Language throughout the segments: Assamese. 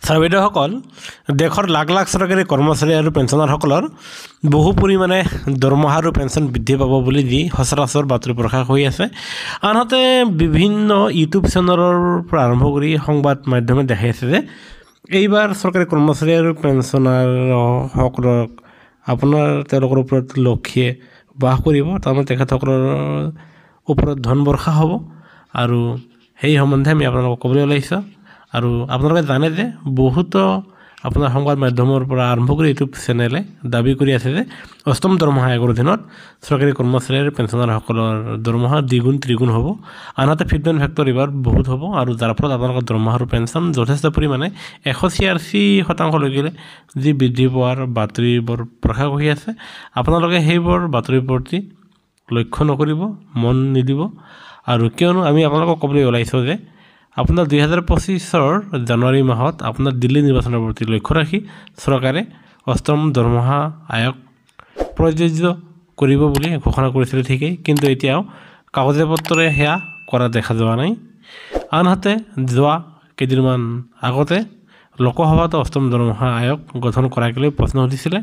ছাৰবেদসকল দেশৰ লাখ লাখ চৰকাৰী কৰ্মচাৰী আৰু পেঞ্চনাৰসকলৰ বহু পৰিমাণে দৰমহা আৰু পেঞ্চন বৃদ্ধি পাব বুলি দি সচৰাচৰ বাতৰি প্ৰকাশ হৈ আছে। আনহাতে বিভিন্ন ইউটিউব চেনেলৰ পৰা আৰম্ভ কৰি সংবাদ মাধ্যমে দেখাই আছে যে এইবাৰ চৰকাৰী কৰ্মচাৰী আৰু পেঞ্চনাৰসকলক তেওঁলোকৰ ওপৰত লক্ষীয়ে বাস কৰিব, তাৰমানে তেখেতসকলৰ ওপৰত ধন বৰ্ষা হ'ব। আৰু সেই সম্বন্ধে আমি আপোনালোকক ক'বলৈ ওলাইছোঁ। আৰু আপোনালোকে জানে যে বহুতো আপোনাৰ সংবাদ মাধ্যমৰ পৰা আৰম্ভ কৰি ইউটিউব চেনেলে দাবী কৰি আছে যে অষ্টম দৰমহা আয়োগৰ অধীনত চৰকাৰী কৰ্মচাৰী আৰু পেঞ্চনাৰসকলৰ দৰমহা দ্বিগুণ ত্ৰিগুণ হ'ব। আনহাতে ফিটমেণ্ট ফেক্টৰ এইবাৰ বহুত হ'ব, আৰু যাৰ ফলত আপোনালোকৰ দৰমহা আৰু পেঞ্চন যথেষ্ট পৰিমাণে 186% যি বৃদ্ধি পোৱাৰ বাতৰিবোৰ প্ৰকাশ হৈ আছে। আপোনালোকে সেইবোৰ বাতৰিৰ প্ৰতি লক্ষ্য নকৰিব, মন নিদিব। আৰু কিয়নো আমি আপোনালোকক ক'বলৈ ওলাইছোঁ যে আপোনাৰ 2025 জানুৱাৰী মাহত আপোনাৰ দিল্লী নিৰ্বাচনৰ প্ৰতি লক্ষ্য ৰাখি চৰকাৰে অষ্টম দৰমহা আয়োগ প্ৰযোজ্য কৰিব বুলি ঘোষণা কৰিছিল ঠিকেই, কিন্তু এতিয়াও কাগজে পত্ৰে সেয়া কৰা দেখা যোৱা নাই। আনহাতে যোৱা কেইদিনমান আগতে লোকসভাত অষ্টম দৰমহা আয়োগ গঠন কৰাকে লৈ প্ৰশ্ন সুধিছিলে,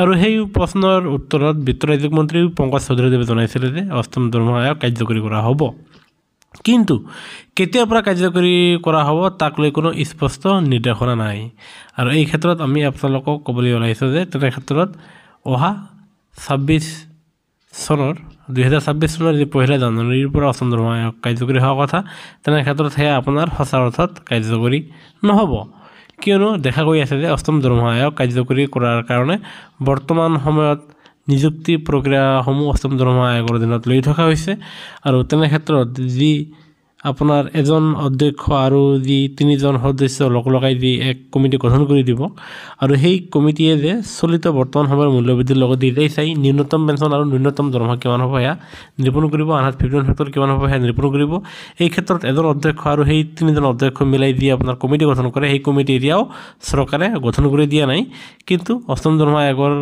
আৰু সেই প্ৰশ্নৰ উত্তৰত বিত্ত ৰাজ্যিক মন্ত্ৰী পংকজ চৌধুৰীদেৱে জনাইছিলে যে অষ্টম দৰমহা আয়োগ কাৰ্যকৰী কৰা হ'ব, কিন্তু কেতিয়াৰ পৰা কাৰ্যকৰী কৰা হ'ব তাক লৈ কোনো স্পষ্ট নিৰ্দেশনা নাই। আৰু এই ক্ষেত্ৰত আমি আপোনালোকক ক'বলৈ ওলাইছোঁ যে তেনে ক্ষেত্ৰত অহা 2026 চনৰ যি 1 জানুৱাৰীৰ পৰা অষ্টম দৰমহা আয়োগ কাৰ্যকৰী হোৱাৰ কথা, তেনে ক্ষেত্ৰত সেয়া আপোনাৰ সঁচা অৰ্থত কাৰ্যকৰী নহ'ব। কিয়নো দেখা গৈ আছে যে অষ্টম দৰমহা আয়োগ কাৰ্যকৰী কৰাৰ কাৰণে বৰ্তমান সময়ত নিযুক্তি প্ৰক্ৰিয়াসমূহ অষ্টম দৰমহা আয়োগৰ অধীনত লৈ থকা হৈছে। আৰু তেনে ক্ষেত্ৰত যি আপোনাৰ এজন অধ্যক্ষ আৰু যি 3জন সদস্য লগাই যি এক কমিটি গঠন কৰি দিব, আৰু সেই কমিটিয়ে যে চলিত বৰ্তমান সময়ৰ মূল্যবৃদ্ধিৰ লগত দিলেই চাই ন্যূনতম পেঞ্চন আৰু ন্যূনতম দৰমহা কিমান হ'ব সেয়া নিৰূপণ কৰিব, আনহাতে ফিটমেণ্ট ফেক্টৰ কিমান হ'ব সেয়া নিৰূপণ কৰিব। এই ক্ষেত্ৰত এজন অধ্যক্ষ আৰু সেই 3জন অধ্যক্ষ মিলাই যি আপোনাৰ কমিটি গঠন কৰে, সেই কমিটি এতিয়াও চৰকাৰে গঠন কৰি দিয়া নাই, কিন্তু অষ্টম দৰমহা আয়োগৰ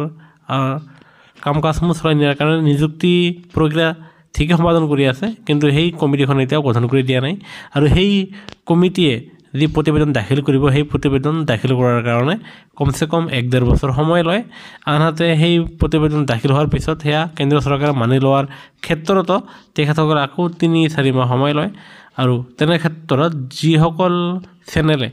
কাম কাজসমূহ চলাই নিয়াৰ কাৰণে নিযুক্তি প্ৰক্ৰিয়া ঠিকে সম্পাদন কৰি আছে, কিন্তু সেই কমিটিখন এতিয়াও গঠন কৰি দিয়া নাই। আৰু সেই কমিটিয়ে যি প্ৰতিবেদন দাখিল কৰিব, সেই প্ৰতিবেদন দাখিল কৰাৰ কাৰণে কমচে কম 1-1.5 বছৰ সময় লয়। আনহাতে সেই প্ৰতিবেদন দাখিল হোৱাৰ পিছত সেয়া কেন্দ্ৰীয় চৰকাৰে মানি লোৱাৰ ক্ষেত্ৰতো তেখেতসকলে আকৌ 3-4 মাহ সময় লয়। আৰু তেনে ক্ষেত্ৰত যিসকল চেনেলে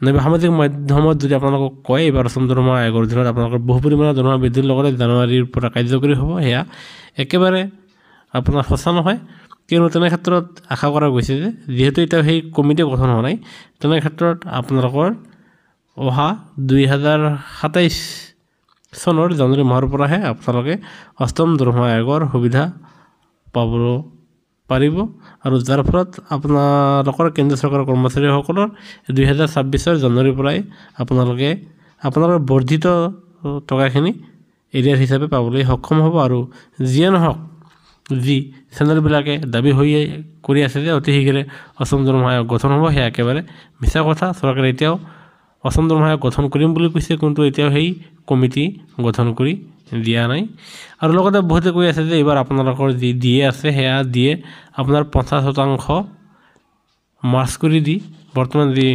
নাইবা সামাজিক মাধ্যমত যদি আপোনালোকক কয় এইবাৰ অষ্টম দৰমহা আয়োগৰ অধীনত আপোনালোকৰ বহু পৰিমাণৰ দৰমহা বৃদ্ধিৰ লগতে জানুৱাৰীৰ পৰা কাৰ্যকৰী হ'ব, সেয়া একেবাৰে আপোনাৰ সঁচা নহয়। কিয়নো তেনে ক্ষেত্ৰত আশা কৰা গৈছে যে যিহেতু এতিয়া সেই কমিটি গঠন হোৱা নাই, তেনে ক্ষেত্ৰত আপোনালোকৰ অহা 2027 চনৰ জানুৱাৰী মাহৰ পৰাহে আপোনালোকে অষ্টম দৰমহা আয়োগৰ সুবিধা পাব পাৰিব, আৰু যাৰ ফলত আপোনালোকৰ কেন্দ্ৰীয় চৰকাৰৰ কৰ্মচাৰীসকলৰ 2026 জানুৱাৰীৰ পৰাই আপোনালোকে আপোনালোকৰ বৰ্ধিত টকাখিনি এৰিয়াৰ হিচাপে পাবলৈ সক্ষম হ'ব। আৰু যিয়ে নহওক, যি চেনেলবিলাকে দাবী কৰি আছে যে অতি শীঘ্ৰে অষ্টম দৰমহা আয়োগ গঠন হ'ব, সেয়া একেবাৰে মিছা কথা। চৰকাৰে এতিয়াও অষ্টম দৰমহা আয়োগ গঠন কৰিম বুলি কৈছে, কিন্তু এতিয়াও সেই কমিটি গঠন কৰি দিয়া নাই। আৰু লগতে বহুতে কৈ আছে যে এইবাৰ আপোনালোকৰ যি দিয়ে আছে সেয়া দিয়ে আপোনাৰ 50% মাৰ্চ কৰি দি বৰ্তমান যি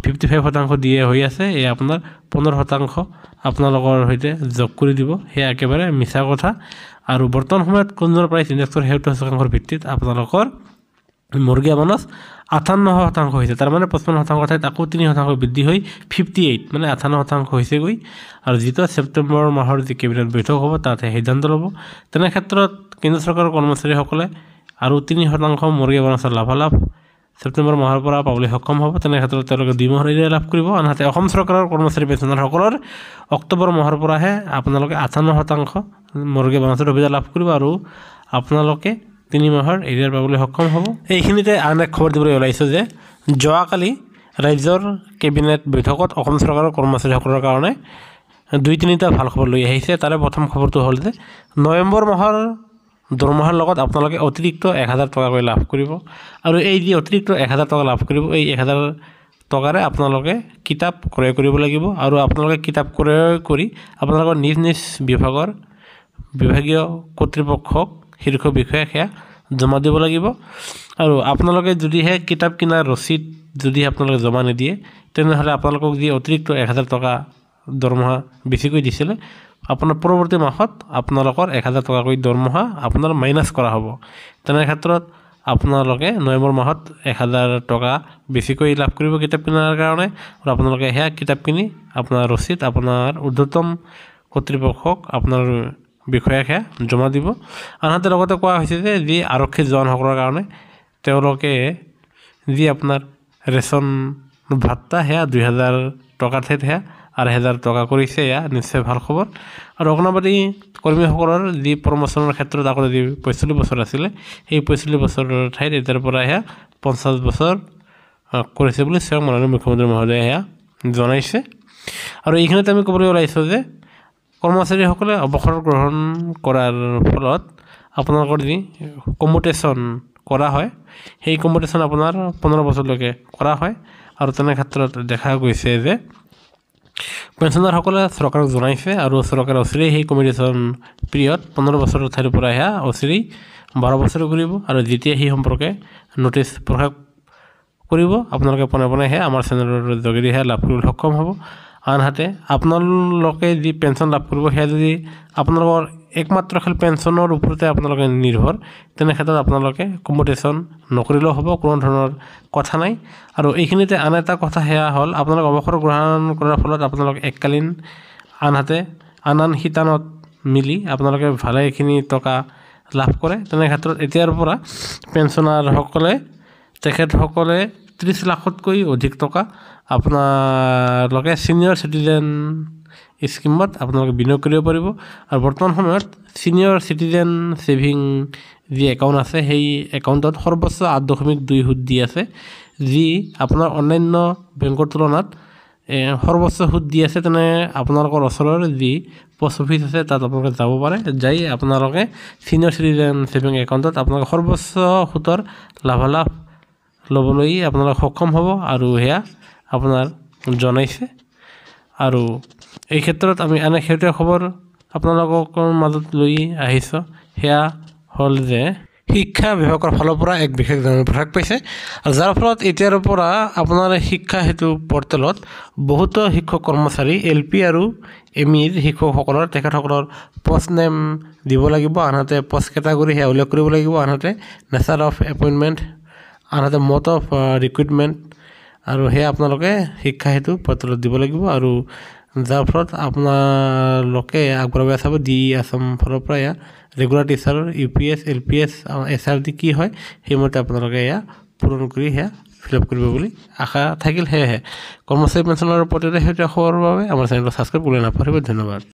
55% দিয়ে হৈ আছে, এই আপোনাৰ 15% আপোনালোকৰ সৈতে যোগ কৰি দিব, সেয়া একেবাৰে মিছা কথা। আৰু বৰ্তমান সময়ত কনজিউমাৰ প্ৰাইচ ইণ্ডেক্সৰ 77% ভিত্তিত আপোনালোকৰ মুৰ্গী মানস 58% হৈছে, তাৰমানে 55% ঠাইত আকৌ 3% বৃদ্ধি হৈ 58 মানে 58% হৈছেগৈ। আৰু যিটো ছেপ্টেম্বৰ মাহৰ যি কেবিনেট বৈঠক হ'ব তাতে সিদ্ধান্ত ল'ব। তেনে ক্ষেত্ৰত কেন্দ্ৰীয় চৰকাৰৰ কৰ্মচাৰীসকলে আৰু 3% মুৰ্গী মানসৰ লাভালাভ ছেপ্টেম্বৰ মাহৰ পৰা পাবলৈ সক্ষম হ'ব। তেনে ক্ষেত্ৰত তেওঁলোকে 2 মাহৰ এৰিয়া লাভ কৰিব। আনহাতে অসম চৰকাৰৰ কৰ্মচাৰী পেঞ্চনাৰসকলৰ অক্টোবৰ মাহৰ পৰাহে আপোনালোকে 58% মুৰ্গী মানসৰ সুবিধা লাভ কৰিব, আৰু আপোনালোকে 3 মাহৰ এৰিয়াৰ পাবলৈ সক্ষম হ'ব। এইখিনিতে আন এক খবৰ দিবলৈ ওলাইছোঁ যে যোৱাকালি ৰাজ্যৰ কেবিনেট বৈঠকত অসম চৰকাৰৰ কৰ্মচাৰীসকলৰ কাৰণে 2-3টা ভাল খবৰ লৈ আহিছে। তাৰে প্ৰথম খবৰটো হ'ল যে নৱেম্বৰ মাহৰ দৰমহাৰ লগত আপোনালোকে অতিৰিক্ত 1000 টকাকৈ লাভ কৰিব। আৰু এই যি অতিৰিক্ত 1000 টকা লাভ কৰিব, এই 1000 টকাৰে আপোনালোকে কিতাপ ক্ৰয় কৰিব লাগিব, আৰু আপোনালোকে কিতাপ ক্ৰয় কৰি আপোনালোকৰ নিজ নিজ বিভাগীয় কৰ্তৃপক্ষক শীৰ্ষ বিষয়াক সেয়া জমা দিব লাগিব। আৰু আপোনালোকে যদিহে কিতাপ কিনাৰ ৰচিদ যদি আপোনালোকে জমা নিদিয়ে তেনেহ'লে আপোনালোকক যি অতিৰিক্ত 1000 টকা দৰমহা বেছিকৈ দিছিলে আপোনাৰ পৰৱৰ্তী মাহত আপোনালোকৰ 1000 টকাকৈ দৰমহা আপোনাৰ মাইনাছ কৰা হ'ব। তেনে ক্ষেত্ৰত আপোনালোকে নৱেম্বৰ মাহত 1000 টকা বেছিকৈ লাভ কৰিব কিতাপ কিনাৰ কাৰণে, আৰু আপোনালোকে সেয়া কিতাপ কিনি আপোনাৰ ৰচিদ আপোনাৰ ঊৰ্ধ্বতম কৰ্তৃপক্ষক আপোনাৰ বিষয়াক সেয়া জমা দিব। আনহাতে লগতে কোৱা হৈছে যে যি আৰক্ষী জোৱানসকলৰ কাৰণে তেওঁলোকে যি আপোনাৰ ৰেচন ভাত্তা সেয়া 2000 টকাৰ ঠাইত সেয়া 2500 টকা কৰিছে, এয়া নিশ্চয় ভাল খবৰ। আৰু অংগনবাড়ী কৰ্মীসকলৰ যি প্ৰমোচনৰ ক্ষেত্ৰত আগতে যি 45 বছৰ আছিলে সেই 45 বছৰৰ ঠাইত এতিয়াৰ পৰা সেয়া 50 বছৰ কৰিছে বুলি স্বয়ং মাননীয় মুখ্যমন্ত্ৰী মহোদয়ে সেয়া জনাইছে। আৰু এইখিনিতে আমি ক'বলৈ ওলাইছোঁ যে কৰ্মচাৰীসকলে অৱসৰ গ্ৰহণ কৰাৰ ফলত আপোনালোকৰ যি কম্যুটেশ্যন কৰা হয় সেই কম্যুটেশ্যন আপোনাৰ 15 বছৰলৈকে কৰা হয়। আৰু তেনে ক্ষেত্ৰত দেখা গৈছে যে পেঞ্চনাৰসকলে চৰকাৰক জনাইছে আৰু চৰকাৰে অচিৰেই সেই কম্যুটেশ্যন পিৰিয়ড 15 বছৰৰ ঠাইৰ পৰা সেয়া অচিৰেই 12 বছৰ কৰিব। আৰু যেতিয়া সেই সম্পৰ্কে নটিচ প্ৰকাশ কৰিব আপোনালোকে পোনে পোনে সেয়া আমাৰ চেনেলৰ যোগেদি সেয়া লাভ কৰিবলৈ সক্ষম হ'ব। আনহাতে আপোনালোকে যি পেঞ্চন লাভ কৰিব সেয়া যদি আপোনালোকৰ একমাত্ৰ খেল পেঞ্চনৰ ওপৰতে আপোনালোকে নিৰ্ভৰ, তেনে ক্ষেত্ৰত আপোনালোকে কম্যুটেশ্যন নকৰিলেও হ'ব, কোনো ধৰণৰ কথা নাই। আৰু এইখিনিতে আন এটা কথা সেয়া হ'ল আপোনালোকে অৱসৰ গ্ৰহণ কৰাৰ ফলত আপোনালোকে এককালীন আনহাতে আন শিতানত মিলি আপোনালোকে ভালেখিনি টকা লাভ কৰে। তেনে ক্ষেত্ৰত এতিয়াৰ পৰা পেঞ্চনাৰসকলে তেখেতসকলে 30 লাখতকৈ অধিক টকা আপোনালোকে ছিনিয়ৰ চিটিজেন স্কিমত আপোনালোকে বিনিয়োগ কৰিব পাৰিব। আৰু বৰ্তমান সময়ত ছিনিয়ৰ চিটিজেন ছেভিং যি একাউণ্ট আছে সেই একাউণ্টত সৰ্বোচ্চ 8.2 সুত দি আছে, যি আপোনাৰ অন্যান্য বেংকৰ তুলনাত সৰ্বোচ্চ সুত দি আছে। তেনে আপোনালোকৰ ওচৰৰ যি পোষ্ট অফিচ আছে তাত আপোনালোকে যাব পাৰে, যাই আপোনালোকে ছিনিয়ৰ চিটিজেন ছেভিং একাউণ্টত আপোনালোকে সৰ্বোচ্চ সুতৰ লাভালাভ ল'বলৈ আপোনালোক সক্ষম হ'ব। আৰু সেয়া আপোনাৰ জনাইছে। আৰু এই ক্ষেত্ৰত আমি আন শেহতীয়া খবৰ আপোনালোকৰ মাজত লৈ আহিছোঁ, সেয়া হ'ল যে শিক্ষা বিভাগৰ ফালৰ পৰা এক বিশেষ জাননী প্ৰকাশ পাইছে, যাৰ ফলত এতিয়াৰ পৰা আপোনাৰ শিক্ষা সেতু পৰ্টেলত বহুতো শিক্ষক কৰ্মচাৰী LP আৰু MEৰ শিক্ষকসকলৰ তেখেতসকলৰ পোষ্ট নেম দিব লাগিব, আনহাতে পোষ্ট কেটাগৰী সেয়া উল্লেখ কৰিব লাগিব, আনহাতে নেচাৰ অফ এপইণ্টমেণ্ট, আনহাতে মড অফ ৰিক্ৰুইটমেণ্ট, আৰু সেয়া আপোনালোকে শিক্ষা সেতু পৰ্টেলত দিব লাগিব। আৰু যাৰ ফলত আপোনালোকে আগবঢ়াই চাব DE আছাম ফালৰ পৰা এয়া ৰেগুলাৰ টিচাৰৰ UPS LPS SRD কি হয় সেইমতে আপোনালোকে এয়া পূৰণ কৰি সেয়া ফিল আপ কৰিব বুলি আশা থাকিল। সেয়েহে কৰ্মচাৰী পেঞ্চনৰ প্ৰতিটো শেহতীয়া খবৰৰ বাবে আমাৰ চেনেলটো ছাবস্ক্ৰাইব কৰি নাপাহৰিব। ধন্যবাদ।